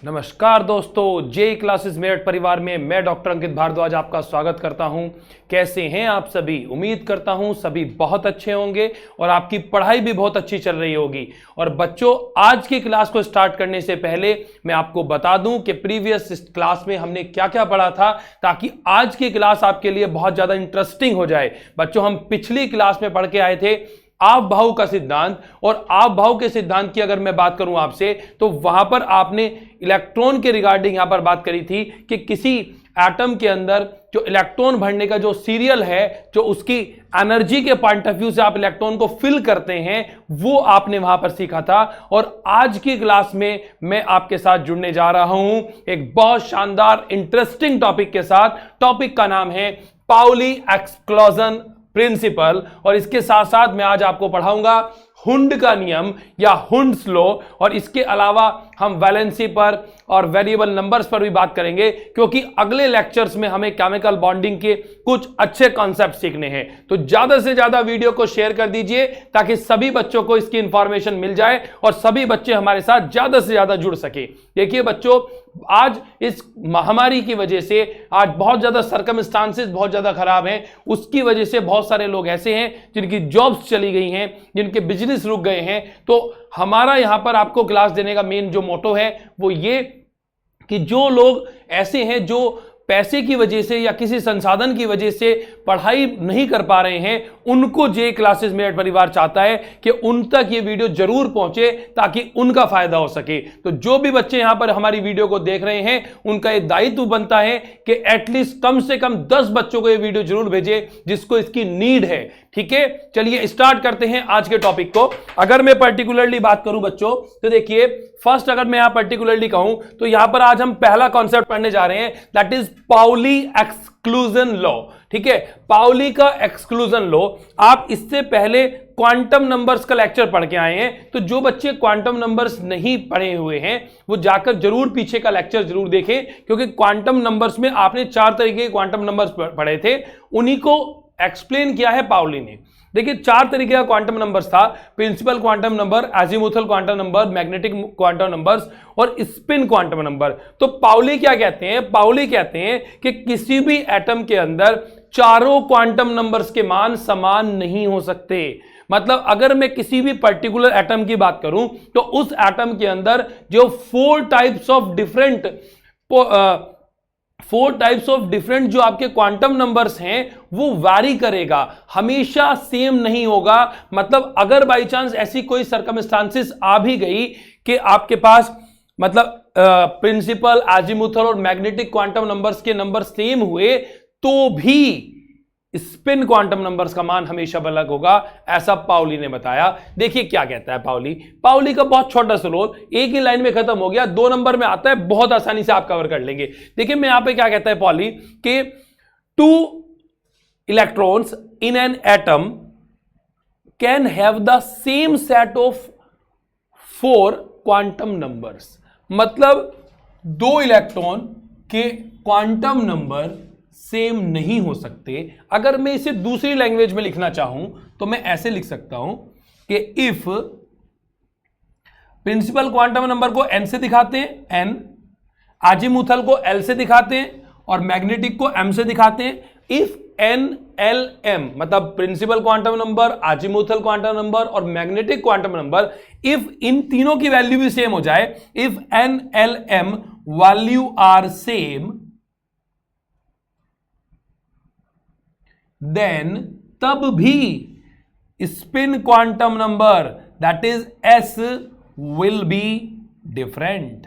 नमस्कार दोस्तों, जे क्लासेस मेरठ परिवार में मैं डॉक्टर अंकित भारद्वाज आपका स्वागत करता हूं। कैसे हैं आप सभी? उम्मीद करता हूं सभी बहुत अच्छे होंगे और आपकी पढ़ाई भी बहुत अच्छी चल रही होगी। और बच्चों, आज की क्लास को स्टार्ट करने से पहले मैं आपको बता दूं कि प्रीवियस क्लास में हमने क्या क्या पढ़ा था, ताकि आज की क्लास आपके लिए बहुत ज्यादा इंटरेस्टिंग हो जाए। बच्चों, हम पिछली क्लास में पढ़ के आए थे आप भाव का सिद्धांत, और आप भाव के सिद्धांत की अगर मैं बात करूं आपसे, तो वहां पर आपने इलेक्ट्रॉन के रिगार्डिंग यहां पर बात करी थी कि किसी एटम के अंदर जो इलेक्ट्रॉन भरने का जो सीरियल है, जो उसकी एनर्जी के पॉइंट ऑफ व्यू से आप इलेक्ट्रॉन को फिल करते हैं, वो आपने वहां पर सीखा था। और आज की क्लास में मैं आपके साथ जुड़ने जा रहा हूं एक बहुत शानदार इंटरेस्टिंग टॉपिक के साथ। टॉपिक का नाम है पाउली एक्सक्लूजन प्रिंसिपल, और इसके साथ साथ मैं आज आपको पढ़ाऊंगा हुंड का नियम या हुंड्स लॉ, और इसके अलावा हम वैलेंसी पर और वेरिएबल नंबर्स पर भी बात करेंगे, क्योंकि अगले लेक्चर्स में हमें केमिकल बॉन्डिंग के कुछ अच्छे कॉन्सेप्ट सीखने हैं। तो ज्यादा से ज्यादा वीडियो को शेयर कर दीजिए ताकि सभी बच्चों को इसकी इंफॉर्मेशन मिल जाए और सभी बच्चे हमारे साथ ज्यादा से ज्यादा जुड़ सके। देखिए बच्चों, आज इस महामारी की वजह से आज बहुत ज्यादा सर्कमस्टांसेस बहुत ज्यादा खराब हैं। उसकी वजह से बहुत सारे लोग ऐसे हैं जिनकी जॉब्स चली गई हैं, जिनके बिजनेस रुक गए हैं। तो हमारा यहां पर आपको क्लास देने का मेन जो मोटो है वो ये कि जो लोग ऐसे हैं जो पैसे की वजह से या किसी संसाधन की वजह से पढ़ाई नहीं कर पा रहे हैं, उनको जे क्लासेस मेरठ परिवार चाहता है कि उन तक ये वीडियो जरूर पहुंचे ताकि उनका फायदा हो सके। तो जो भी बच्चे यहां पर हमारी वीडियो को देख रहे हैं, उनका ये दायित्व बनता है कि एटलीस्ट कम से कम 10 बच्चों को ये वीडियो जरूर भेजे जिसको इसकी नीड है। ठीक है, चलिए स्टार्ट करते हैं आज के टॉपिक को। अगर मैं पर्टिकुलरली बात करूं बच्चों, तो देखिए फर्स्ट अगर मैं यहां पर्टिकुलरली कहूं तो यहां पर आज हम पहला कॉन्सेप्ट पढ़ने जा रहे हैं, that is Pauli exclusion law. ठीक है, पाउली का एक्सक्लूजन लॉ। आप इससे पहले क्वांटम नंबर्स का लेक्चर पढ़ के आए हैं, तो जो बच्चे क्वांटम नंबर्स नहीं पढ़े हुए हैं वो जाकर जरूर पीछे का लेक्चर जरूर देखें, क्योंकि क्वांटम नंबर्स में आपने 4 तरीके के क्वांटम नंबर्स पढ़े थे, उन्हीं को एक्सप्लेन किया है पाउली ने। देखिए 4 तरीके का क्वांटम नंबर्स था: principal quantum number, azimuthal quantum number, magnetic quantum numbers और स्पिन क्वांटम नंबर। तो पाउली क्या कहते हैं? पाउली कहते हैं कि किसी भी एटम के अंदर चारों क्वांटम नंबर्स के मान समान नहीं हो सकते। मतलब अगर मैं किसी भी पर्टिकुलर एटम की बात करूं तो उस एटम के अंदर जो 4 टाइप्स ऑफ डिफरेंट जो आपके क्वांटम नंबर्स हैं वो वैरी करेगा, हमेशा सेम नहीं होगा। मतलब अगर बाई चांस ऐसी कोई सर्कमस्टांसेस आ भी गई कि आपके पास मतलब प्रिंसिपल, एजीमुथल और मैग्नेटिक क्वांटम नंबर्स के नंबर सेम हुए, तो भी स्पिन क्वांटम नंबर्स का मान हमेशा अलग होगा, ऐसा पाउली ने बताया। देखिए क्या कहता है पाउली। पाउली का बहुत छोटा सा लॉ, एक ही लाइन में खत्म हो गया, 2 नंबर में आता है, बहुत आसानी से आप कवर कर लेंगे। देखिए मैं यहां पे क्या कहता है पाउली कि 2 electrons in an atom can have the same set of 4 quantum numbers. मतलब 2 इलेक्ट्रॉन के क्वांटम नंबर सेम नहीं हो सकते। अगर मैं इसे दूसरी लैंग्वेज में लिखना चाहूं तो मैं ऐसे लिख सकता हूं कि इफ प्रिंसिपल क्वांटम नंबर को n से दिखाते हैं n, एजीमुथल को l से दिखाते हैं और मैग्नेटिक को m से दिखाते हैं। इफ n l m मतलब principal quantum number, azimuthal quantum number और मैग्नेटिक क्वांटम नंबर, इफ इन तीनों की वैल्यू भी सेम हो जाए, if n l m value are same, then तब भी spin quantum number that is s will be different.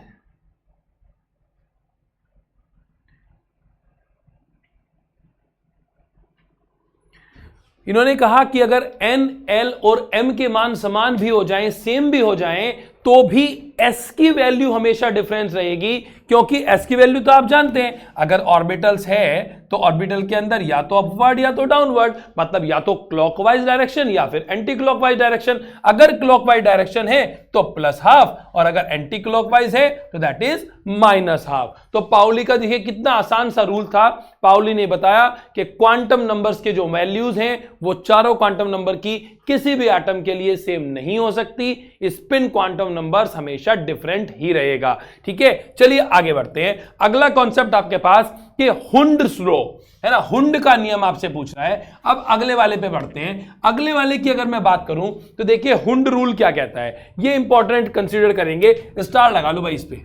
इन्होंने कहा कि अगर n, l और m के मान समान भी हो जाएं, सेम भी हो जाएं, तो भी s की वैल्यू हमेशा डिफरेंस रहेगी, क्योंकि s की वैल्यू तो आप जानते हैं, अगर ऑर्बिटल्स है तो ऑर्बिटल के अंदर या तो अपवर्ड या तो डाउनवर्ड, मतलब या तो क्लॉकवाइज डायरेक्शन या फिर एंटी क्लॉकवाइज डायरेक्शन। अगर क्लॉकवाइज डायरेक्शन है तो +½ और अगर एंटी क्लॉकवाइज है तो दैट इज -½ तो पाउली का देखिए कितना आसान सा रूल था। पाउली ने बताया कि क्वांटम नंबर्स के जो वैल्यूज हैं वो चारों क्वांटम नंबर की किसी भी एटम के लिए सेम नहीं हो सकती। स्पिन क्वांटम नंबर्स हमेशा हमेशा डिफरेंट ही रहेगा। ठीक है, चलिए आगे बढ़ते हैं। अगला कॉन्सेप्ट आपके पास कि हुंड्स लो है ना, हुंड का नियम आपसे पूछ रहा है। अब अगले वाले पे बढ़ते हैं। अगले वाले की अगर मैं बात करूं तो देखिए हुंड रूल क्या कहता है, ये इंपॉर्टेंट कंसीडर करेंगे। स्टार लगा लो भाई इस पे।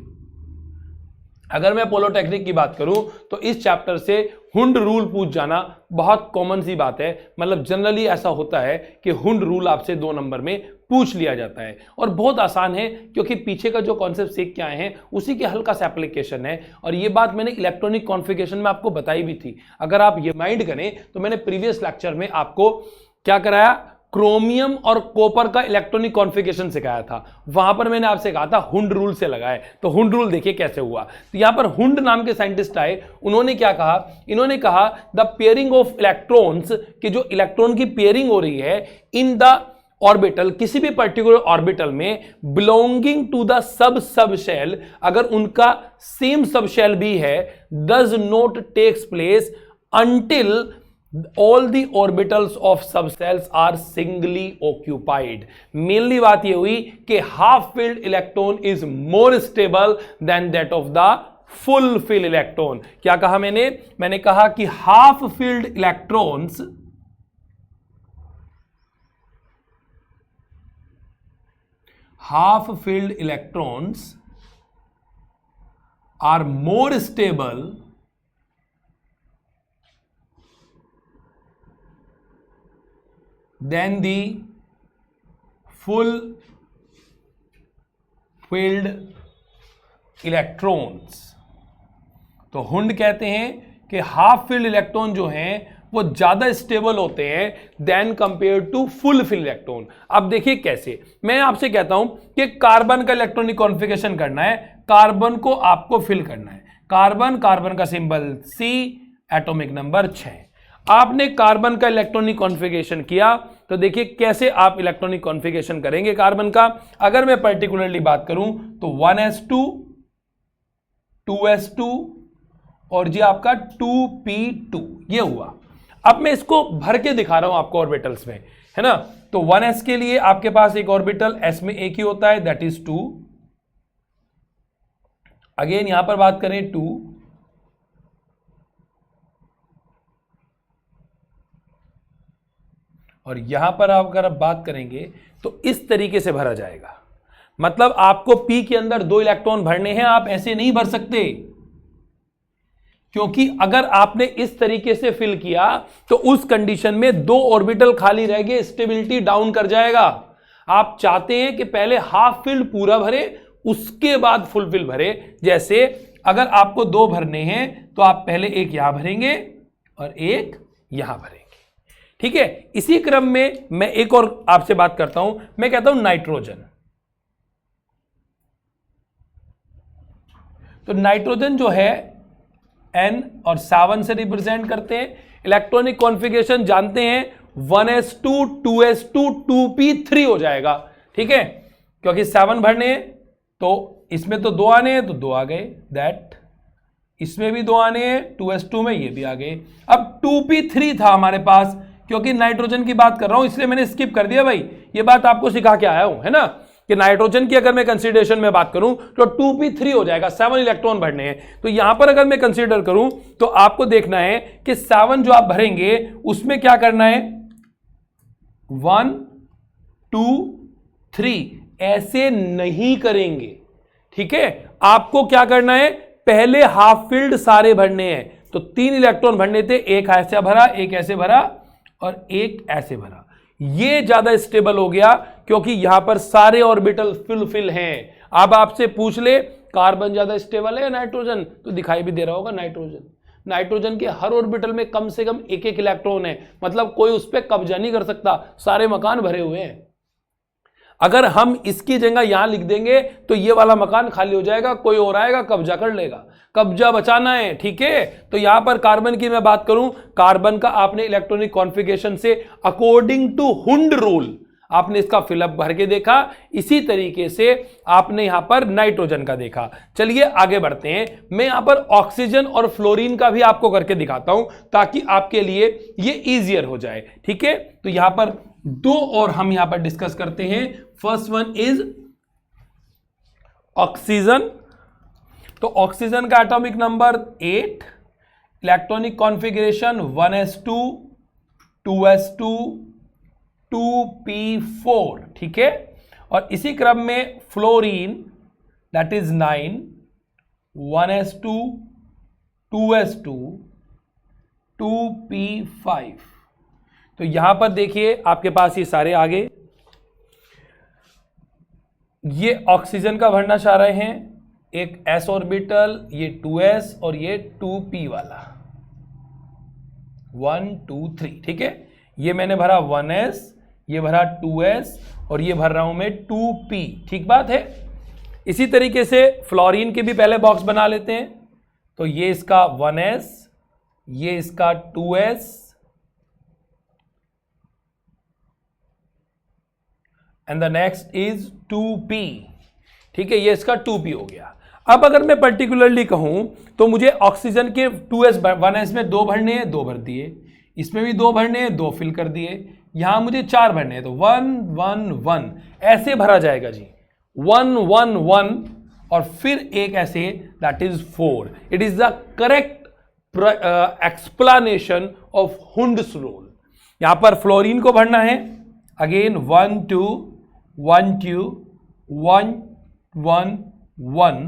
अगर मैं पोलो टेक्निक की बात करूं तो इस चैप्टर से हुंड रूल पूछ जाना बहुत कॉमन सी बात है। मतलब जनरली ऐसा होता है कि हुंड रूल आपसे 2 नंबर में पूछ लिया जाता है और बहुत आसान है क्योंकि पीछे का जो कॉन्सेप्ट सीख के आए हैं उसी के हल्का सा एप्लीकेशन है। और ये बात मैंने इलेक्ट्रॉनिक कॉन्फ़िगरेशन में आपको बताई भी थी। अगर आप ये माइंड करें तो मैंने प्रीवियस लेक्चर में आपको क्या कराया, क्रोमियम और कॉपर का इलेक्ट्रॉनिक कॉन्फ़िगरेशन सिखाया था। वहां पर मैंने आपसे कहा था हुंड रूल से लगाए। तो हुंड रूल देखिए कैसे हुआ। तो यहां पर हुंड नाम के साइंटिस्ट आए, उन्होंने क्या कहा, इन्होंने कहा द पेयरिंग ऑफ इलेक्ट्रॉन्स, कि जो इलेक्ट्रॉन की पेयरिंग हो रही है इन द ऑर्बिटल, किसी भी पर्टिकुलर ऑर्बिटल में belonging to the sub shell, अगर उनका सेम सब शेल भी है, does not takes place until all the orbitals of subcells are singly occupied। Mainly बात यह हुई कि half filled electron is more stable than that of the full filled electron. क्या कहा मैंने कहा कि half filled electrons are more stable than the full filled electrons। तो हुंड कहते हैं कि हाफ फिल्ड इलेक्ट्रॉन जो हैं वो ज्यादा स्टेबल होते हैं than compare to full filled electron. अब देखिए कैसे, मैं आपसे कहता हूं कि कार्बन का इलेक्ट्रॉनिक कॉन्फ़िगरेशन करना है, कार्बन को आपको फिल करना है। कार्बन का सिंबल C, एटॉमिक नंबर 6। आपने कार्बन का इलेक्ट्रॉनिक कॉन्फ़िगरेशन किया तो देखिए कैसे आप इलेक्ट्रॉनिक कॉन्फ़िगरेशन करेंगे कार्बन का। अगर मैं पर्टिकुलरली बात करूं तो 1s2 2s2 और जी आपका 2p2 ये हुआ। अब मैं इसको भर के दिखा रहा हूं आपको ऑर्बिटल्स में, है ना। तो 1s के लिए आपके पास एक ऑर्बिटल s में एक ही होता है, दैट इज 2। अगेन यहां पर बात करें 2, और यहां पर आप अगर बात करेंगे तो इस तरीके से भरा जाएगा। मतलब आपको p के अंदर 2 इलेक्ट्रॉन भरने हैं, आप ऐसे नहीं भर सकते, क्योंकि अगर आपने इस तरीके से फिल किया तो उस कंडीशन में 2 ऑर्बिटल खाली रह गए, स्टेबिलिटी डाउन कर जाएगा। आप चाहते हैं कि पहले हाफ फिल्ड पूरा भरे उसके बाद फुल फिल भरे। जैसे अगर आपको 2 भरने हैं तो आप पहले एक यहां भरेंगे और एक यहां भरेंगे, ठीक है। इसी क्रम में मैं एक और आपसे बात करता हूं, मैं कहता हूं नाइट्रोजन। तो नाइट्रोजन जो है N और 7 से रिप्रेजेंट करते हैं। इलेक्ट्रॉनिक कॉन्फ़िगरेशन जानते हैं, 1s2 2s2 2p3 हो जाएगा, ठीक है, क्योंकि 7 भरने हैं तो इसमें तो 2 आने हैं तो 2 आ गए, दैट इसमें भी 2 आने हैं, 2s2 में ये भी आ गए। अब 2p3 था हमारे पास, क्योंकि नाइट्रोजन की बात कर रहा हूं इसलिए मैंने स्किप कर दिया भाई। ये बात आपको सिखा के आया हूं, है ना, कि नाइट्रोजन की अगर मैं कंसीडरेशन में बात करूं तो 2p3 हो जाएगा, 7 इलेक्ट्रॉन भरने हैं। तो यहां पर अगर मैं कंसीडर करूं तो आपको देखना है कि 7 जो आप भरेंगे उसमें क्या करना है, 1 2 3 ऐसे नहीं करेंगे, ठीक है। आपको क्या करना है, पहले हाफ फील्ड सारे भरने हैं। तो 3 इलेक्ट्रॉन भरने थे, एक ऐसे भरा, एक ऐसे भरा और एक ऐसे भरा। ये ज्यादा स्टेबल हो गया क्योंकि यहां पर सारे ऑर्बिटल फिल हैं। अब आपसे पूछ ले कार्बन ज्यादा स्टेबल है या नाइट्रोजन, तो दिखाई भी दे रहा होगा नाइट्रोजन के हर ऑर्बिटल में कम से कम एक इलेक्ट्रॉन है। मतलब कोई उस पर कब्जा नहीं कर सकता, सारे मकान भरे हुए हैं। अगर हम इसकी जगह यहां लिख देंगे तो ये वाला मकान खाली हो जाएगा, कोई और आएगा कब्जा कर लेगा। कब्जा बचाना है, ठीक है। तो यहां पर कार्बन की मैं बात करूं, कार्बन का आपने इलेक्ट्रॉनिक कॉन्फ़िगरेशन से अकॉर्डिंग टू हुंड रूल आपने इसका फिलअप भर के देखा। इसी तरीके से आपने यहां पर नाइट्रोजन का देखा। चलिए आगे बढ़ते हैं। मैं यहां पर ऑक्सीजन और फ्लोरीन का भी आपको करके दिखाता हूं ताकि आपके लिए ये इजियर हो जाए, ठीक है। तो यहां पर 2 और हम यहां पर डिस्कस करते हैं। फर्स्ट वन इज ऑक्सीजन, तो ऑक्सीजन का atomic number 8, electronic configuration 1s2 2s2 2p4, ठीक है। और इसी क्रम में fluorine that is 9 1s2 2s2 2p5। तो यहां पर देखिए आपके पास ये सारे आ गए। ये ऑक्सीजन का भरना चाह रहे हैं, एक s ऑर्बिटल, ये 2s और ये 2p वाला 1 2 3, ठीक है। ये मैंने भरा 1s, ये भरा 2s और ये भर रहा हूं मैं 2p, ठीक बात है। इसी तरीके से फ्लोरीन के भी पहले बॉक्स बना लेते हैं। तो ये इसका 1s, ये इसका 2s and the next is 2p, ठीक है। ये इसका 2p हो गया। अब अगर मैं पर्टिकुलरली कहूं तो मुझे ऑक्सीजन के 2s 1s में 2 भरने हैं, 2 भर दिए, इसमें भी 2 भरने हैं, 2 फिल कर दिए, यहां मुझे 4 भरने हैं तो 1 1 1 ऐसे भरा जाएगा जी, 1 1 1 और फिर एक ऐसे, that is 4। It is the correct explanation of Hund's rule. यहां पर फ्लोरीन को भरना है, अगेन 1 2 1 2 1 1 1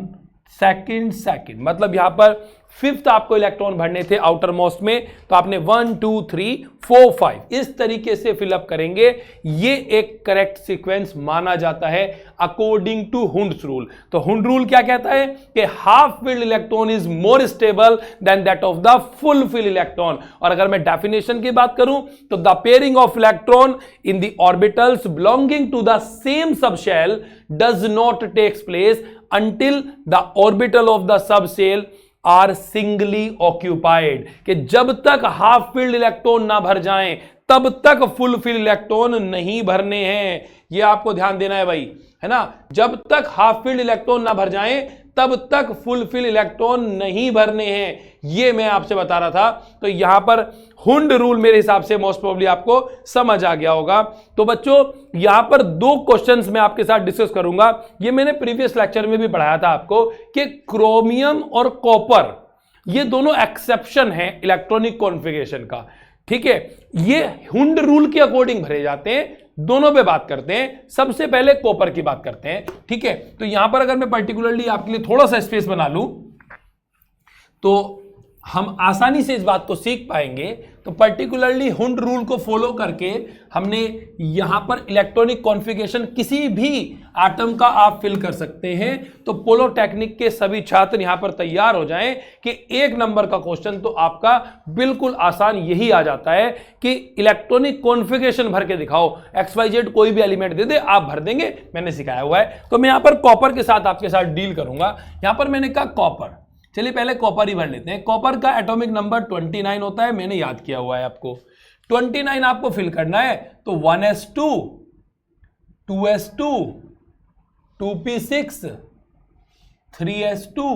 सेकंड, मतलब यहां पर 5th आपको इलेक्ट्रॉन भरने थे आउटर मोस्ट में, तो आपने 1 2 3 4 5 इस तरीके से फिलअप करेंगे। ये एक करेक्ट सीक्वेंस माना जाता है अकॉर्डिंग टू हुंड्स रूल। तो हुंड रूल क्या कहता है कि half filled electron is more stable than that of the full filled electron. और अगर मैं डेफिनेशन की बात करूं तो the pairing of electron in the orbitals belonging to the same subshell does not takes place until the orbital of the subshell are singly occupied, कि जब तक हाफ फील्ड इलेक्ट्रॉन ना भर जाएं तब तक फुल फील्ड इलेक्ट्रॉन नहीं भरने हैं। ये आपको ध्यान देना है भाई, है ना। जब तक हाफ फील्ड इलेक्ट्रॉन ना भर जाएं तब तक फुल फील्ड इलेक्ट्रॉन नहीं भरने हैं, ये मैं आपसे बता रहा था। तो यहां पर हुंड रूल मेरे हिसाब से मोस्ट प्रोबेबली आपको समझ आ गया होगा। तो बच्चों यहां पर 2 क्वेश्चंस मैं आपके साथ डिस्कस करूंगा। ये मैंने प्रीवियस लेक्चर में भी पढ़ाया था आपको कि क्रोमियम और कॉपर ये दोनों एक्सेप्शन है इलेक्ट्रॉनिक कॉन्फ़िगरेशन का, ठीक है। ये हुंड रूल के अकॉर्डिंग भरे जाते हैं। दोनों पे बात करते हैं, सबसे पहले कॉपर की बात करते हैं, ठीक है। तो यहां पर अगर मैं पर्टिकुलरली आपके लिए थोड़ा सा स्पेस बना लूं तो हम आसानी से इस बात को सीख पाएंगे। तो पर्टिकुलरली हुंड रूल को फॉलो करके हमने यहां पर इलेक्ट्रॉनिक कॉन्फ़िगरेशन किसी भी एटम का आप फिल कर सकते हैं। तो पोलोटेक्निक के सभी छात्र यहां पर तैयार हो जाएं कि 1 नंबर का क्वेश्चन तो आपका बिल्कुल आसान यही आ जाता है कि इलेक्ट्रॉनिक कॉन्फ़िगरेशन भर के दिखाओ, XYZ कोई भी एलिमेंट दे दे आप भर देंगे, मैंने सिखाया हुआ है। तो मैं यहां पर कॉपर के साथ आपके साथ डील करूंगा। यहां पर मैंने कहा कॉपर, चलिए पहले कॉपर ही भर लेते हैं। कॉपर का एटॉमिक नंबर 29 होता है, मैंने याद किया हुआ है आपको। 29 आपको फिल करना है, तो 1s2 2s2 2p6 3s2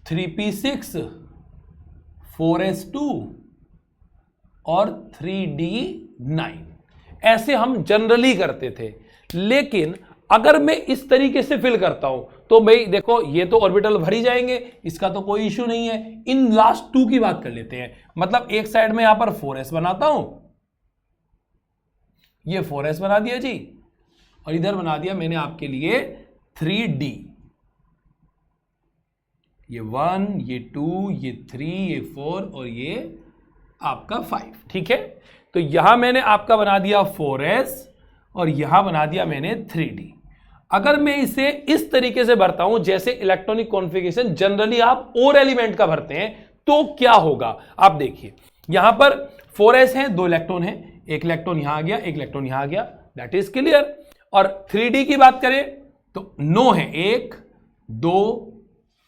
3p6 4s2 और 3d9, ऐसे हम जनरली करते थे। लेकिन अगर मैं इस तरीके से फिल करता हूं तो भाई देखो ये तो ऑर्बिटल भर ही जाएंगे, इसका तो कोई इश्यू नहीं है। इन लास्ट 2 की बात कर लेते हैं, मतलब एक साइड में यहां पर 4s बनाता हूं, ये 4s बना दिया जी, और इधर बना दिया मैंने आपके लिए 3d। ये 1, ये 2, ये 3, ये 4 और ये आपका 5, ठीक है। तो यहां मैंने आपका बना दिया 4s और यहां बना दिया मैंने 3d। अगर मैं इसे इस तरीके से भरता हूं जैसे इलेक्ट्रॉनिक कॉन्फ़िगरेशन जनरली आप और एलिमेंट का भरते हैं तो क्या होगा आप देखिए। यहां पर 4s है, 2 इलेक्ट्रॉन है, एक इलेक्ट्रॉन यहां आ गया, एक इलेक्ट्रॉन यहां आ गया, दैट इज क्लियर। और 3d की बात करें तो 9 है, 1 2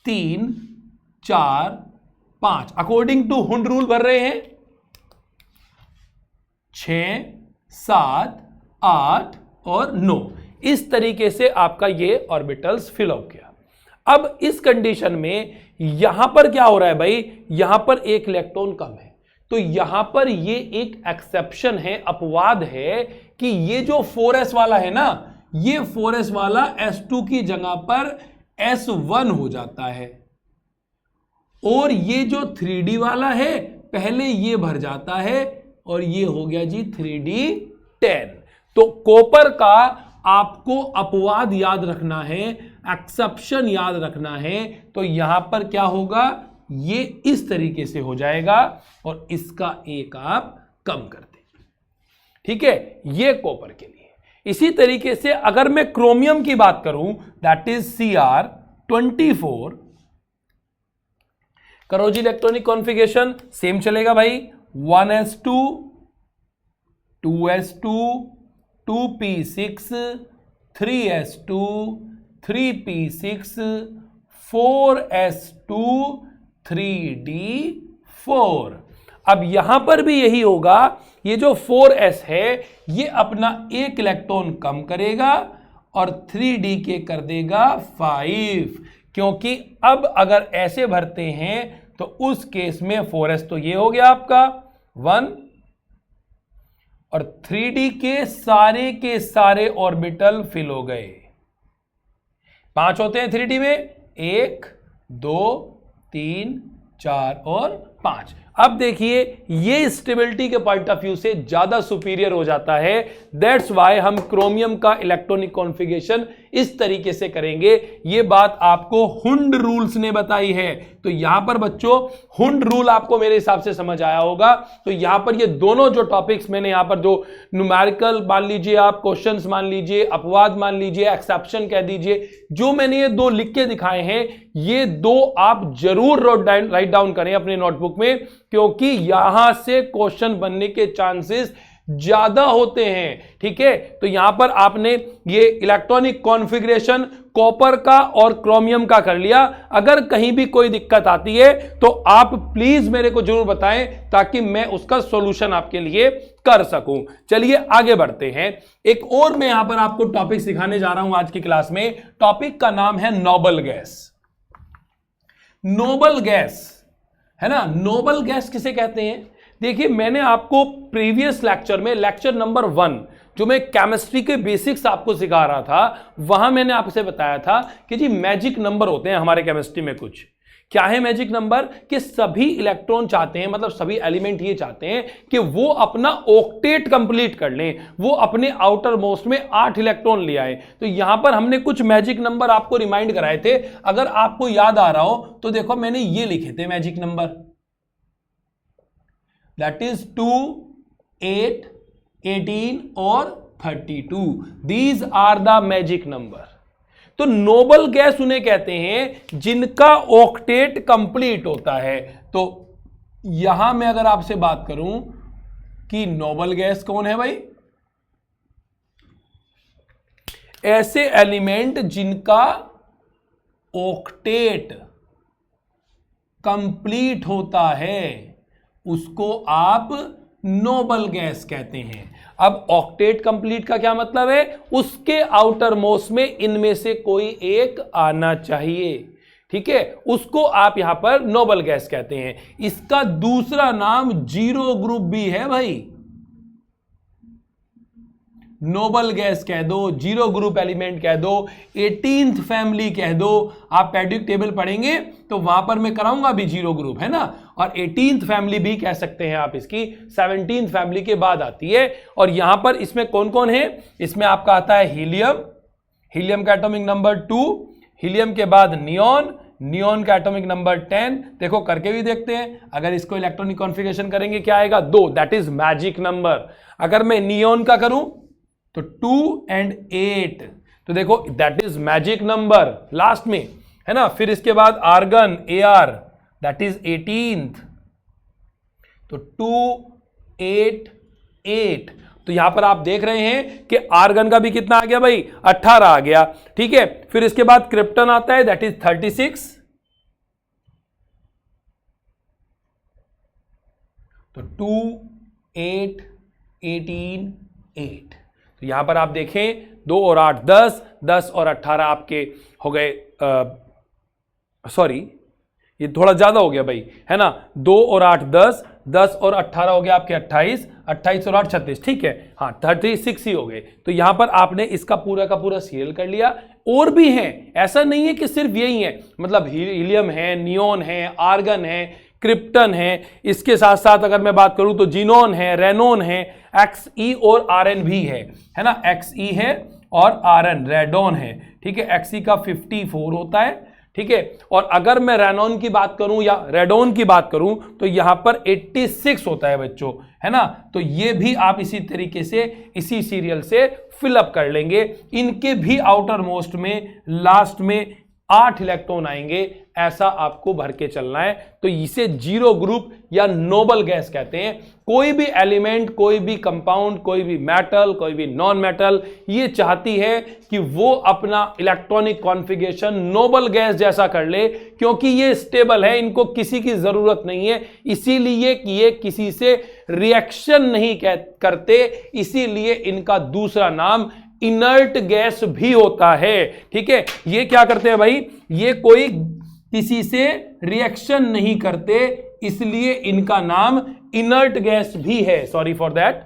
3 4 5 अकॉर्डिंग टू हुंड रूल भर रहे हैं, 6 7 8 और 9। इस तरीके से आपका ये ऑर्बिटल्स फिल हो गया। अब इस कंडीशन में यहां पर क्या हो रहा है भाई, यहां पर एक इलेक्ट्रॉन कम है, तो यहां पर ये एक एक्सेप्शन है, अपवाद है कि ये जो 4s वाला है ना, ये 4s वाला s2 की जगह पर s1 हो जाता है, और ये जो 3D वाला है पहले ये भर जाता है और ये हो गया जी 3D10। तो कॉपर का आपको अपवाद याद रखना है, एक्सेप्शन याद रखना है। तो यहां पर क्या होगा, ये इस तरीके से हो जाएगा और इसका एक आप कम कर दें। ठीक है, ये कॉपर के लिए। इसी तरीके से अगर मैं क्रोमियम की बात करूं, दैट इज Cr24, करो जी इलेक्ट्रॉनिक कॉन्फ़िगरेशन, सेम चलेगा भाई, 1s2 2s2 2p6 3s2 3p6 4s2 3d4। अब यहां पर भी यही होगा, ये जो 4s है ये अपना एक इलेक्ट्रॉन कम करेगा और 3d के कर देगा 5, क्योंकि अब अगर ऐसे भरते हैं तो उस केस में 4s तो ये हो गया आपका 1 और 3d के सारे ऑर्बिटल फिल हो गए। 5 होते हैं 3d में, 1 2 3 4 और 5। अब देखिए ये स्टेबिलिटी के पॉइंट ऑफ व्यू से ज्यादा सुपीरियर हो जाता है, दैट्स वाई हम क्रोमियम का इलेक्ट्रॉनिक कॉन्फ़िगरेशन इस तरीके से करेंगे। ये बात आपको हुंड रूल्स ने बताई है। तो यहां पर बच्चों हुंड रूल आपको मेरे हिसाब से समझ आया होगा। तो यहां पर ये दोनों जो टॉपिक्स मैंने यहां पर जो न्यूमेरिकल मान लीजिए, आप क्वेश्चंस मान लीजिए, अपवाद मान लीजिए, एक्सेप्शन कह दीजिए, जो मैंने ये दो लिख के दिखाए हैं, ये दो आप जरूर राइट डाउन करें अपने नोटबुक में, क्योंकि यहां से क्वेश्चन बनने के चांसेस ज्यादा होते हैं। ठीक है, तो यहां पर आपने ये इलेक्ट्रॉनिक कॉन्फ़िगरेशन कॉपर का और क्रोमियम का कर लिया। अगर कहीं भी कोई दिक्कत आती है तो आप प्लीज मेरे को जरूर बताएं, ताकि मैं उसका सॉल्यूशन आपके लिए कर सकूं। चलिए आगे बढ़ते हैं। एक और मैं यहां पर आपको टॉपिक सिखाने जा रहा हूं आज की क्लास में। टॉपिक का नाम है नोबल गैस। नोबल गैस है ना, नोबल गैस किसे कहते हैं? देखिए मैंने आपको प्रीवियस लेक्चर में, लेक्चर नंबर 1, जो मैं केमिस्ट्री के बेसिक्स आपको सिखा रहा था, वहां मैंने आपसे बताया था कि जी मैजिक नंबर होते हैं हमारे केमिस्ट्री में कुछ। क्या है मैजिक नंबर? कि सभी इलेक्ट्रॉन चाहते हैं, मतलब सभी एलिमेंट ये चाहते हैं कि वो अपना ऑक्टेट कंप्लीट कर लें, वो अपने आउटर मोस्ट में 8 इलेक्ट्रॉन ले आए। तो यहां पर हमने कुछ मैजिक नंबर आपको रिमाइंड कराए थे। अगर आपको याद आ रहा हो तो देखो मैंने ये लिखे थे मैजिक नंबर, दैट इज 2 8 18 और 32। These are the magic number. तो नोबल गैस उन्हें कहते हैं जिनका ऑक्टेट कंप्लीट होता है। तो यहां मैं अगर आपसे बात करूं कि नोबल गैस कौन है भाई, ऐसे एलिमेंट जिनका ऑक्टेट कंप्लीट होता है उसको आप नोबल गैस कहते हैं। अब ऑक्टेट कंप्लीट का क्या मतलब है? उसके आउटर मोस्ट में इनमें से कोई एक आना चाहिए। ठीक है, उसको आप यहां पर नोबल गैस कहते हैं। इसका दूसरा नाम जीरो ग्रुप भी है भाई। नोबल गैस कह दो, जीरो ग्रुप एलिमेंट कह दो, 18th फैमिली कह दो। आप पेरियोडिक टेबल पढ़ेंगे तो वहां पर मैं कराऊंगा अभी जीरो ग्रुप, है ना। और 18th फैमिली भी कह सकते हैं आप इसकी, 17th फैमिली के बाद आती है। और यहां पर इसमें कौन कौन है? इसमें आपका आता है हीलियम, हीलियम का एटॉमिक नंबर 2, हीलियम के बाद नियॉन, नियॉन का एटॉमिक नंबर 10। देखो करके भी देखते हैं, अगर इसको इलेक्ट्रॉनिक कॉन्फ़िगरेशन करेंगे क्या आएगा? 2, दैट इज मैजिक नंबर। अगर मैं नियॉन का करूं तो 2 और 8, तो देखो that is magic number last में, है ना। फिर इसके बाद argon Ar, that is 18th, तो 2 8 8। तो यहां पर आप देख रहे हैं कि आर्गन का भी कितना आ गया भाई? 18 आ गया। ठीक है, फिर इसके बाद क्रिप्टन आता है, दैट इज 36, तो 2 8 18 8। तो यहां पर आप देखें 2 और 8 10, 10 और 18 आपके हो गए, सॉरी ये थोड़ा ज्यादा हो गया भाई, है ना। 2 और 8 10, 10 और 18 हो गया आपके 28, 28 और 8 36, ठीक है, हाँ 36 ही हो गए। तो यहां पर आपने इसका पूरा का पूरा सीरियल कर लिया। और भी हैं, ऐसा नहीं है कि सिर्फ यही है, मतलब हीलियम है, नियोन है, आर्गन है, क्रिप्टन है, इसके साथ साथ अगर मैं बात करूं तो जीनोन है, रेनोन है, XE और RN भी है ना, XE है और RN, रेडोन है, ठीक है, XE का 54 होता है, ठीक है, और अगर मैं रेनोन की बात करूं या रेडोन की बात करूं तो यहां पर 86 होता है बच्चों, है ना। तो ये भी आप इसी तरीके से इसी सीरियल से फिलअप कर लेंगे। इनके भी आउटर मोस्ट में लास्ट में 8 इलेक्ट्रॉन आएंगे, ऐसा आपको भर के चलना है। तो इसे जीरो ग्रुप या नोबल गैस कहते हैं। कोई भी एलिमेंट, कोई भी कंपाउंड, कोई भी मेटल, कोई भी नॉन मेटल ये चाहती है कि वो अपना इलेक्ट्रॉनिक कॉन्फ़िगरेशन नोबल गैस जैसा कर ले, क्योंकि ये स्टेबल है, इनको किसी की जरूरत नहीं है, इसीलिए कि ये किसी से रिएक्शन नहीं करते, इसीलिए इनका दूसरा नाम इनर्ट गैस भी होता है, ठीक है। ये क्या करते हैं भाई, ये कोई किसी से रिएक्शन नहीं करते, इसलिए इनका नाम इनर्ट गैस भी है। Sorry for that,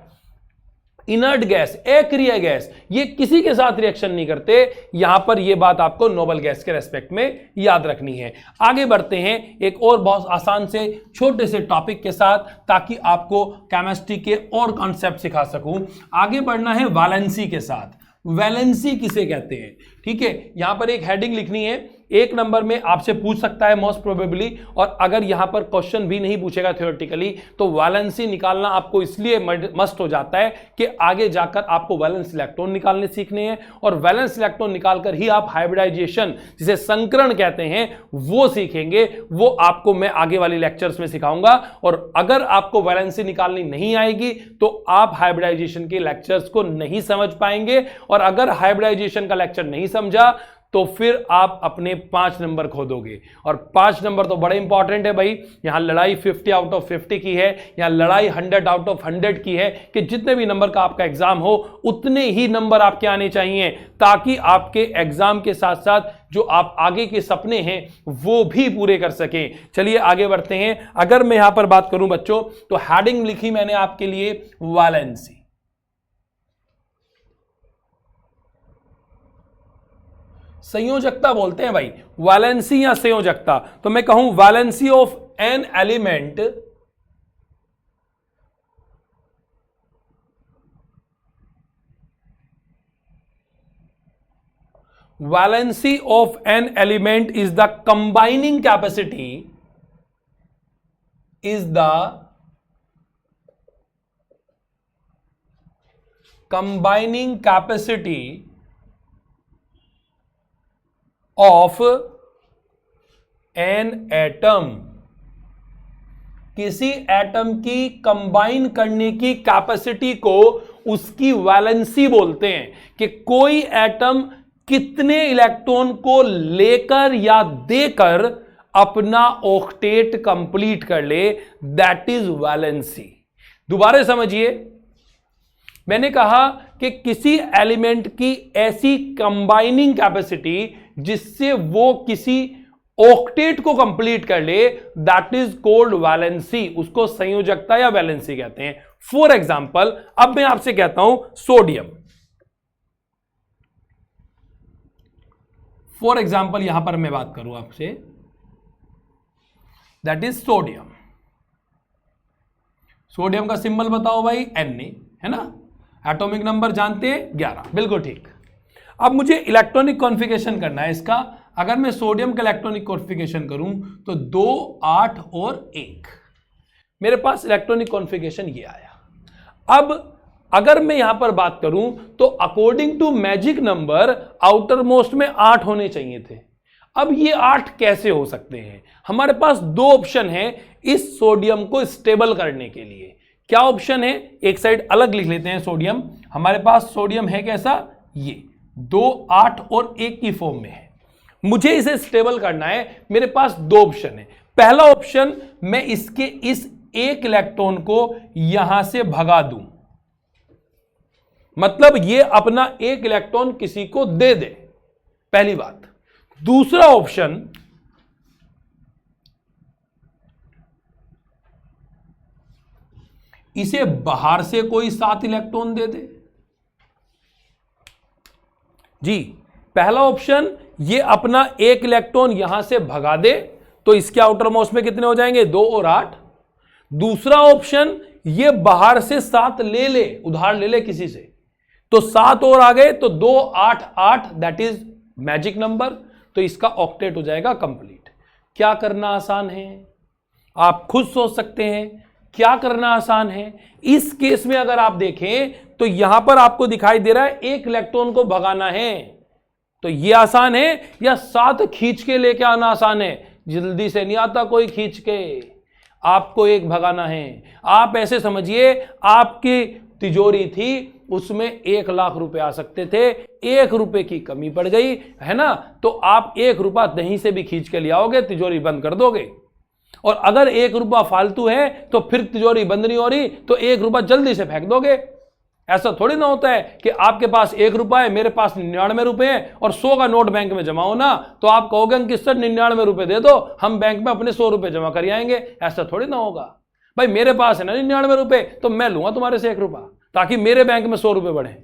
inert gas, अक्रिय गैस, ये किसी के साथ रिएक्शन नहीं करते। यहां पर यह बात आपको नोबल गैस के रेस्पेक्ट में याद रखनी है। आगे बढ़ते हैं एक और बहुत आसान से छोटे से टॉपिक के साथ, ताकि आपको केमिस्ट्री के और कॉन्सेप्ट सिखा सकूं। आगे बढ़ना है वैलेंसी के साथ। वैलेंसी किसे कहते हैं, ठीक है, यहां पर एक हेडिंग लिखनी है, 1 नंबर में आपसे पूछ सकता है मोस्ट प्रोबेबली, और अगर यहां पर क्वेश्चन भी नहीं पूछेगा थ्योरेटिकली तो वैलेंसी निकालना आपको इसलिए मस्ट हो जाता है कि आगे जाकर आपको वैलेंस इलेक्ट्रॉन निकालने सीखने हैं, और वैलेंस इलेक्ट्रॉन निकालकर ही आप हाइब्रिडाइजेशन, जिसे संकरण कहते हैं, वो सीखेंगे। वो आपको मैं आगे वाली लेक्चर्स में सिखाऊंगा। और अगर आपको वैलेंसी निकालनी नहीं आएगी तो आप हाइब्रिडाइजेशन के लेक्चर्स को नहीं समझ पाएंगे, और अगर हाइब्रिडाइजेशन का लेक्चर नहीं समझा तो फिर आप अपने 5 नंबर खो दोगे। और 5 नंबर तो बड़े इंपॉर्टेंट है भाई। यहां लड़ाई 50 आउट ऑफ 50 की है, यहां लड़ाई 100 आउट ऑफ 100 की है कि जितने भी नंबर का आपका एग्जाम हो उतने ही नंबर आपके आने चाहिए, ताकि आपके एग्जाम के साथ साथ जो आप आगे के सपने हैं वो भी पूरे कर सकें। चलिए आगे बढ़ते हैं। अगर मैं यहां पर बात करूं बच्चों, तो हेडिंग लिखी मैंने आपके लिए वैलेंसी। संयोजकता बोलते हैं भाई, वैलेंसी या संयोजकता। तो मैं कहूं valency of an element valency of an element is the combining capacity, is the combining capacity of an atom. किसी एटम की कंबाइन करने की कैपेसिटी को उसकी वैलेंसी बोलते हैं, कि कोई एटम कितने इलेक्ट्रॉन को लेकर या देकर अपना ऑक्टेट कंप्लीट कर ले, दैट इज वैलेंसी। दोबारा समझिए, मैंने कहा कि किसी एलिमेंट की ऐसी कंबाइनिंग कैपेसिटी जिससे वो किसी ऑक्टेट को कंप्लीट कर ले, दैट इज कॉल्ड वैलेंसी। उसको संयोजकता या वैलेंसी कहते हैं। फॉर एग्जाम्पल, अब मैं आपसे कहता हूं सोडियम। फॉर एग्जाम्पल यहां पर मैं बात करूं आपसे, दैट इज सोडियम। सोडियम का सिंबल बताओ भाई, Na, है ना। एटॉमिक नंबर जानते हैं 11, बिल्कुल ठीक। अब मुझे इलेक्ट्रॉनिक कॉन्फ़िगरेशन करना है इसका। अगर मैं सोडियम का इलेक्ट्रॉनिक कॉन्फ़िगरेशन करूं तो 2, 8 और 1, मेरे पास इलेक्ट्रॉनिक कॉन्फ़िगरेशन ये आया। अब अगर मैं यहां पर बात करूं तो according to magic number outermost में 8 होने चाहिए थे। अब ये 8 कैसे हो सकते हैं? हमारे पास 2 ऑप्शन है इस सोडियम को स्टेबल करने के लिए। क्या ऑप्शन है? एक साइड अलग लिख लेते हैं सोडियम। हमारे पास सोडियम है कैसा, ये 2, 8 और 1 की फॉर्म में है। मुझे इसे स्टेबल करना है। मेरे पास 2 ऑप्शन है। पहला ऑप्शन, मैं इसके इस 1 इलेक्ट्रॉन को यहां से भगा दूं, मतलब ये अपना 1 इलेक्ट्रॉन किसी को दे दे, पहली बात। दूसरा ऑप्शन, इसे बाहर से कोई 7 इलेक्ट्रॉन दे दे। जी पहला ऑप्शन, ये अपना 1 इलेक्ट्रॉन यहां से भगा दे, तो इसके आउटर मोस्ट में कितने हो जाएंगे, 2 और 8। दूसरा ऑप्शन, ये बाहर से 7 ले ले, उधार ले ले किसी से, तो 7 और आ गए, तो 2 8 8, दैट इज मैजिक नंबर, तो इसका ऑक्टेट हो जाएगा कंप्लीट। क्या करना आसान है, आप खुद सोच सकते हैं क्या करना आसान है। इस केस में अगर आप देखें तो यहां पर आपको दिखाई दे रहा है 1 इलेक्ट्रॉन को भगाना है, तो यह आसान है, या 7 खींच के लेके आना आसान है। जल्दी से नहीं आता कोई खींच के, आपको 1 भगाना है। आप ऐसे समझिए आपकी तिजोरी थी, उसमें 1 लाख रुपए आ सकते थे, 1 रुपए की कमी पड़ गई है ना, तो आप 1 रुपया कहीं से भी खींच के ले आओगे, तिजोरी बंद कर दोगे। और अगर 1 रुपया फालतू है तो फिर तिजोरी बंद नहीं हो रही, तो 1 रुपया जल्दी से फेंक दोगे। ऐसा थोड़ी ना होता है कि आपके पास 1 रुपया है, मेरे पास 99 रुपए हैं और 100 का नोट बैंक में जमा हो ना, तो आप कहोगे कि सर 99 रुपए दे दो, हम बैंक में अपने 100 रुपए जमा कर आएंगे। ऐसा थोड़ी ना होगा भाई, मेरे पास है ना 99 रुपए, तो मैं लूंगा तुम्हारे से 1 रुपया, ताकि मेरे बैंक में 100 रुपए बढ़े।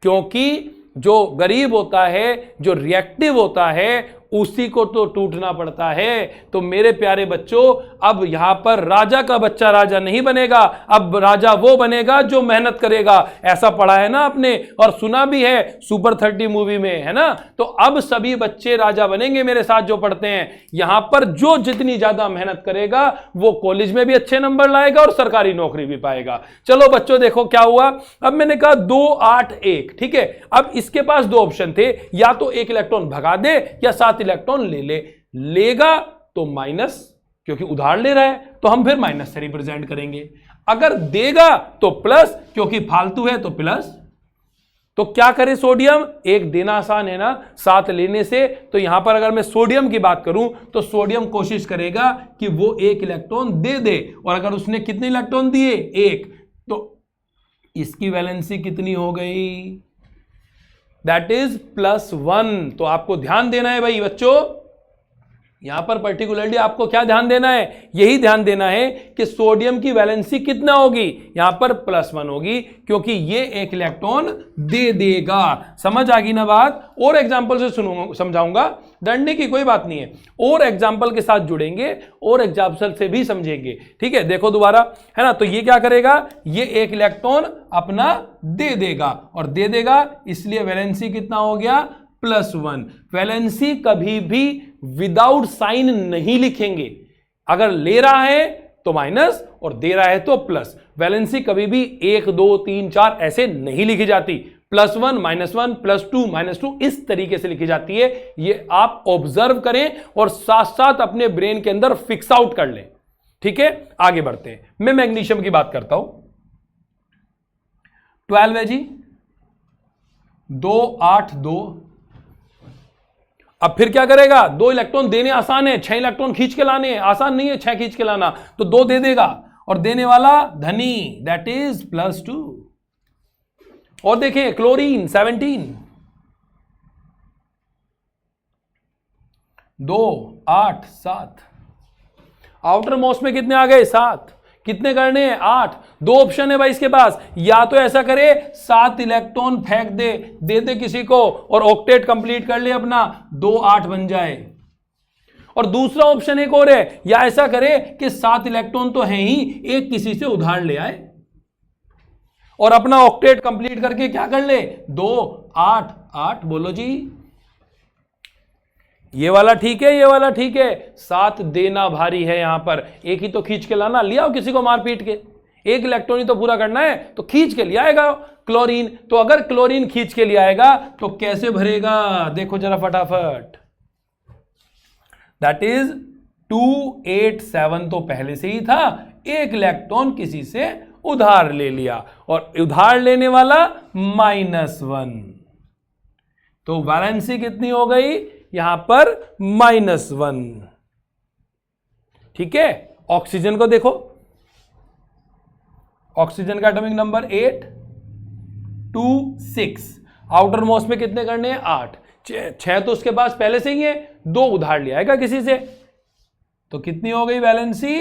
क्योंकि जो गरीब होता है, जो रिएक्टिव होता है, उसी को तो टूटना पड़ता है। तो मेरे प्यारे बच्चों, अब यहां पर राजा का बच्चा राजा नहीं बनेगा, अब राजा वो बनेगा जो मेहनत करेगा। ऐसा पढ़ा है ना आपने, और सुना भी है सुपर 30 मूवी में, है ना। तो अब सभी बच्चे राजा बनेंगे मेरे साथ जो पढ़ते हैं। यहां पर जो जितनी ज्यादा मेहनत करेगा वो कॉलेज में भी अच्छे नंबर लाएगा और सरकारी नौकरी भी पाएगा। चलो बच्चों देखो क्या हुआ। अब मैंने कहा 2 8 1, ठीक है। अब इसके पास 2 ऑप्शन थे, या तो 1 इलेक्ट्रॉन भगा दे या 7 इलेक्ट्रॉन ले ले। लेगा तो माइनस, क्योंकि उधार ले रहा है, तो हम फिर माइनस से रिप्रेजेंट करेंगे। अगर देगा तो प्लस, क्योंकि फालतू है तो प्लस। तो क्या करे सोडियम, 1 देना आसान है ना 7 लेने से। तो यहां पर अगर मैं सोडियम की बात करूं तो सोडियम कोशिश करेगा कि वो 1 इलेक्ट्रॉन दे दे, और अगर उसने कितने इलेक्ट्रॉन दिए 1, तो इसकी वैलेंसी कितनी हो गई, दैट इज +1। तो आपको ध्यान देना है भाई बच्चों, यहां पर पर्टिकुलरली आपको क्या ध्यान देना है, यही ध्यान देना है कि सोडियम की वैलेंसी कितना होगी, यहां पर +1 होगी, क्योंकि ये 1 इलेक्ट्रॉन दे देगा। समझ आ गई ना बात। और एग्जांपल से समझाऊंगा, डरने की कोई बात नहीं है, और एग्जाम्पल के साथ जुड़ेंगे और एग्जाम्पल से भी समझेंगे, ठीक है। देखो दोबारा, है ना। तो ये क्या करेगा, ये 1 इलेक्ट्रॉन अपना दे देगा, और दे देगा इसलिए वैलेंसी कितना हो गया, +1। वैलेंसी कभी भी विदाउट साइन नहीं लिखेंगे, अगर ले रहा है तो माइनस और दे रहा है तो प्लस। वैलेंसी कभी भी 1 2 3 4 ऐसे नहीं लिखी जाती, +1 -1 +2 -2 इस तरीके से लिखी जाती है। ये आप ऑब्जर्व करें और साथ साथ अपने ब्रेन के अंदर फिक्स आउट कर लें, ठीक है। आगे बढ़ते हैं, मैं मैग्नीशियम की बात करता हूं। 12 है जी, 2 8 2। अब फिर क्या करेगा, 2 इलेक्ट्रॉन देने आसान है, 6 इलेक्ट्रॉन खींच के लाने आसान नहीं है, 6 खींच के लाना, तो 2 दे देगा, और देने वाला धनी, दैट इज +2। और देखें क्लोरीन 17, 2 8 7, आउटर मोस्ट में कितने आ गए, 7। कितने करने हैं, 8। 2 ऑप्शन है भाई इसके पास, या तो ऐसा करे 7 इलेक्ट्रॉन फेंक दे दे किसी को, और ऑक्टेट कंप्लीट कर ले अपना, 2 8 बन जाए। और दूसरा ऑप्शन एक और है, या ऐसा करे कि 7 इलेक्ट्रॉन तो है ही, एक किसी से उधार ले आए और अपना ऑक्टेट कंप्लीट करके क्या कर ले, 2 8 8। बोलो जी, ये वाला ठीक है, ये वाला ठीक है। 7 देना भारी है, यहां पर 1 ही तो खींच के लाना, लिया किसी को मार पीट के, 1 इलेक्ट्रॉन ही तो पूरा करना है, तो खींच के लिया आएगा क्लोरीन। तो अगर क्लोरीन खींच के लिया आएगा तो कैसे भरेगा, देखो जरा फटाफट, दैट इज 2 8 7 तो पहले से ही था, 1 इलेक्ट्रॉन किसी से उधार ले लिया, और उधार लेने वाला -1। तो वैलेंसी कितनी हो गई यहां पर, -1, ठीक है। ऑक्सीजन को देखो, ऑक्सीजन का एटॉमिक नंबर 8 2 6, आउटर मोस्ट में कितने करने हैं, 8। 6 तो उसके पास पहले से ही है, 2 उधार लिया आएगा किसी से, तो कितनी हो गई वैलेंसी,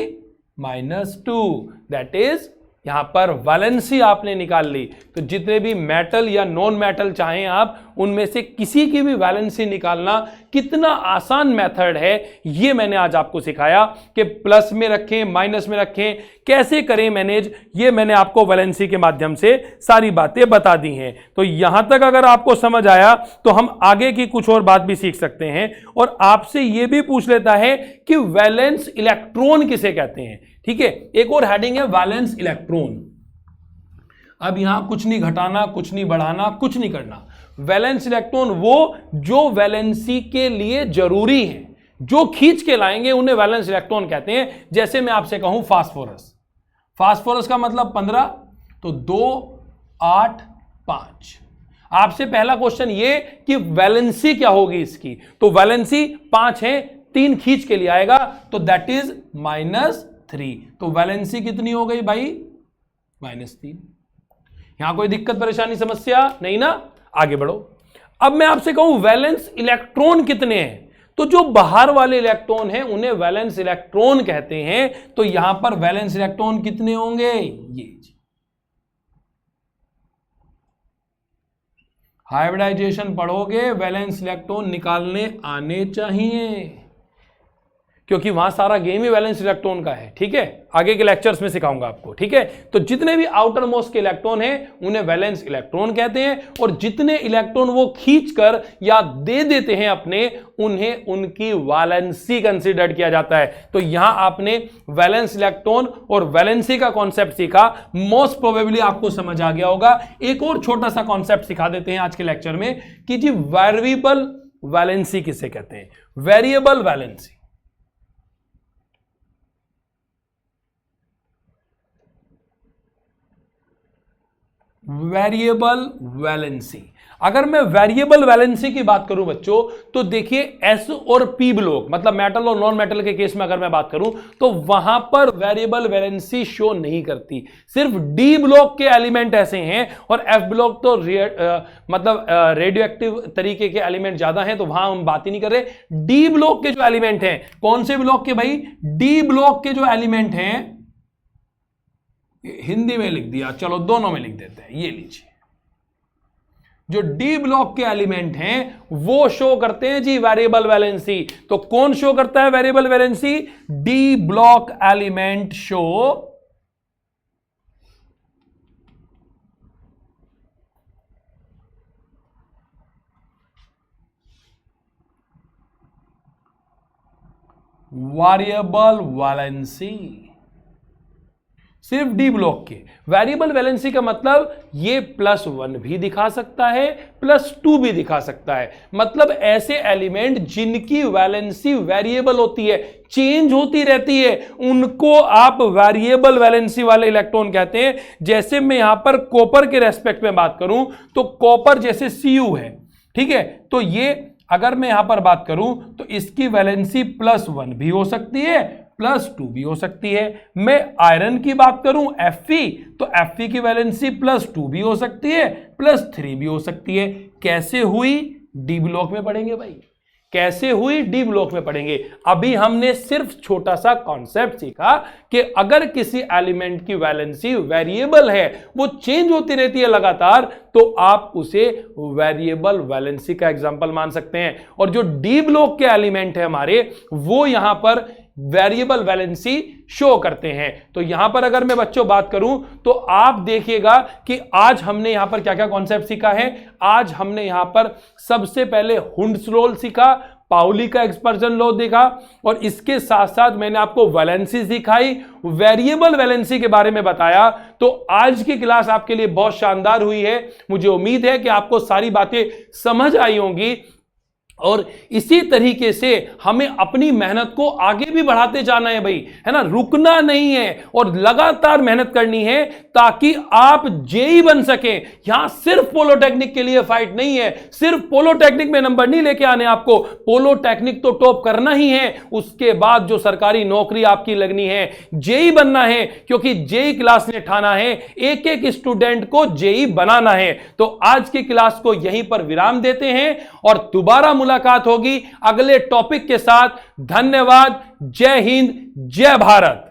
-2, दैट इज यहां पर वैलेंसी आपने निकाल ली, तो जितने भी मेटल या नॉन मेटल चाहें आप, उनमें से किसी की भी वैलेंसी निकालना कितना आसान मेथड है, ये मैंने आज आपको सिखाया कि प्लस में रखें, माइनस में रखें, कैसे करें मैनेज, ये मैंने आपको वैलेंसी के माध्यम से सारी बातें बता दी हैं। तो यहां तक अगर आपको समझ आया तो हम आगे की कुछ और बात भी सीख सकते हैं, और आपसे यह भी पूछ लेता है कि वैलेंस इलेक्ट्रॉन किसे कहते हैं। ठीक है, एक और हेडिंग है वैलेंस इलेक्ट्रॉन। अब यहां कुछ नहीं घटाना, कुछ नहीं बढ़ाना, कुछ नहीं करना। वैलेंस इलेक्ट्रॉन वो जो वैलेंसी के लिए जरूरी है, जो खींच के लाएंगे, उन्हें वैलेंस इलेक्ट्रॉन कहते हैं। जैसे मैं आपसे कहूं फास्फोरस, फास्फोरस का मतलब 15, तो 2 8 5। आपसे पहला क्वेश्चन ये कि वैलेंसी क्या होगी इसकी, तो वैलेंसी 5 है, 3 खींच के लिए आएगा, तो दैट इज -3। तो वैलेंसी कितनी हो गई भाई? -3। यहां कोई दिक्कत परेशानी समस्या नहीं ना? आगे बढ़ो। अब मैं आपसे कहूं वैलेंस इलेक्ट्रॉन कितने हैं, तो जो बाहर वाले इलेक्ट्रॉन हैं उन्हें वैलेंस इलेक्ट्रॉन कहते हैं। तो यहां पर वैलेंस इलेक्ट्रॉन कितने होंगे? ये हाइब्रिडाइजेशन पढ़ोगे, वैलेंस इलेक्ट्रॉन निकालने आने चाहिए, क्योंकि वहां सारा गेम ही वैलेंस इलेक्ट्रॉन का है। ठीक है, आगे के लेक्चर्स में सिखाऊंगा आपको। ठीक है, तो जितने भी आउटर मोस्ट के इलेक्ट्रॉन हैं उन्हें वैलेंस इलेक्ट्रॉन कहते हैं, और जितने इलेक्ट्रॉन वो खींचकर या दे देते हैं अपने, उन्हें उनकी वैलेंसी कंसीडर्ड किया जाता है। तो यहां आपने वैलेंस इलेक्ट्रॉन और वैलेंसी का कॉन्सेप्ट सीखा, मोस्ट प्रोबेबली आपको समझ आ गया होगा। एक और छोटा सा कॉन्सेप्ट सिखा देते हैं आज के लेक्चर में कि जी वेरिएबल वैलेंसी किसे कहते हैं। वेरिएबल वैलेंसी, वेरिएबल वैलेंसी, अगर मैं वेरिएबल वैलेंसी की बात करूं बच्चों, तो देखिए एस और पी ब्लॉक, मतलब मेटल और नॉन मेटल के केस में अगर मैं बात करूं, तो वहां पर वेरिएबल वैलेंसी शो नहीं करती। सिर्फ डी ब्लॉक के एलिमेंट ऐसे हैं, और एफ ब्लॉक तो मतलब रेडियो एक्टिव तरीके के एलिमेंट ज्यादा हैं, तो वहां हम बात ही नहीं कर रहे। डी ब्लॉक के जो एलिमेंट हैं, कौन से ब्लॉक के भाई? डी ब्लॉक के जो एलिमेंट हैं, हिंदी में लिख दिया, चलो दोनों में लिख देते हैं, ये लीजिए, जो डी ब्लॉक के एलिमेंट हैं वो शो करते हैं जी वेरिएबल वैलेंसी। तो कौन शो करता है variable valency? D block element show variable valency, सिर्फ डी ब्लॉक के। वेरिएबल वैलेंसी का मतलब ये +1 भी दिखा सकता है, +2 भी दिखा सकता है। मतलब ऐसे एलिमेंट जिनकी वैलेंसी वेरिएबल होती है, चेंज होती रहती है, उनको आप वेरिएबल वैलेंसी वाले इलेक्ट्रॉन कहते हैं। जैसे मैं यहां पर कॉपर के रेस्पेक्ट में बात करूं, तो कॉपर जैसे Cu है, ठीक है, तो ये अगर मैं यहां पर बात करूं तो इसकी वैलेंसी +1 भी हो सकती है, +2 भी हो सकती है। मैं आयरन की बात करूं Fe, तो Fe की वैलेंसी +2 भी हो सकती है, +3 भी हो सकती है। कैसे हुई? डी ब्लॉक में पढ़ेंगे भाई, कैसे हुई? डी ब्लॉक में पढ़ेंगे। अभी हमने सिर्फ छोटा सा कॉन्सेप्ट सीखा कि अगर किसी एलिमेंट की वैलेंसी वेरिएबल है, वो चेंज होती रहती है लगातार, तो आप उसे वेरिएबल वैलेंसी का एग्जांपल मान सकते हैं। और जो डी ब्लॉक के एलिमेंट है हमारे, वो यहां पर वेरिएबल वैलेंसी शो करते हैं। तो यहां पर अगर मैं बच्चों बात करूं, तो आप देखिएगा कि आज हमने यहां पर क्या क्या कॉन्सेप्ट सीखा है। आज हमने यहां पर सबसे पहले हुंड्स लॉ सीखा, पाउली का एक्सपर्जन लॉ देखा, और इसके साथ साथ मैंने आपको वैलेंसी सिखाई, वेरिएबल वैलेंसी के बारे में बताया। तो आज की क्लास आपके लिए बहुत शानदार हुई है। मुझे उम्मीद है कि आपको सारी बातें समझ आई होंगी, और इसी तरीके से हमें अपनी मेहनत को आगे भी बढ़ाते जाना है भाई, है ना, रुकना नहीं है और लगातार मेहनत करनी है ताकि आप जेई बन सकें। यहां सिर्फ पोलोटेक्निक के लिए फाइट नहीं है, सिर्फ पोलोटेक्निक में नंबर नहीं लेके आने आपको, पोलोटेक्निक तो टॉप करना ही है, उसके बाद जो सरकारी नौकरी आपकी लगनी है, जेई बनना है, क्योंकि जेई क्लास ने ठाना है एक एक स्टूडेंट को जेई बनाना है। तो आज की क्लास को यहीं पर विराम देते हैं और दोबारा मुलाकात होगी अगले टॉपिक के साथ। धन्यवाद। जय हिंद, जय भारत।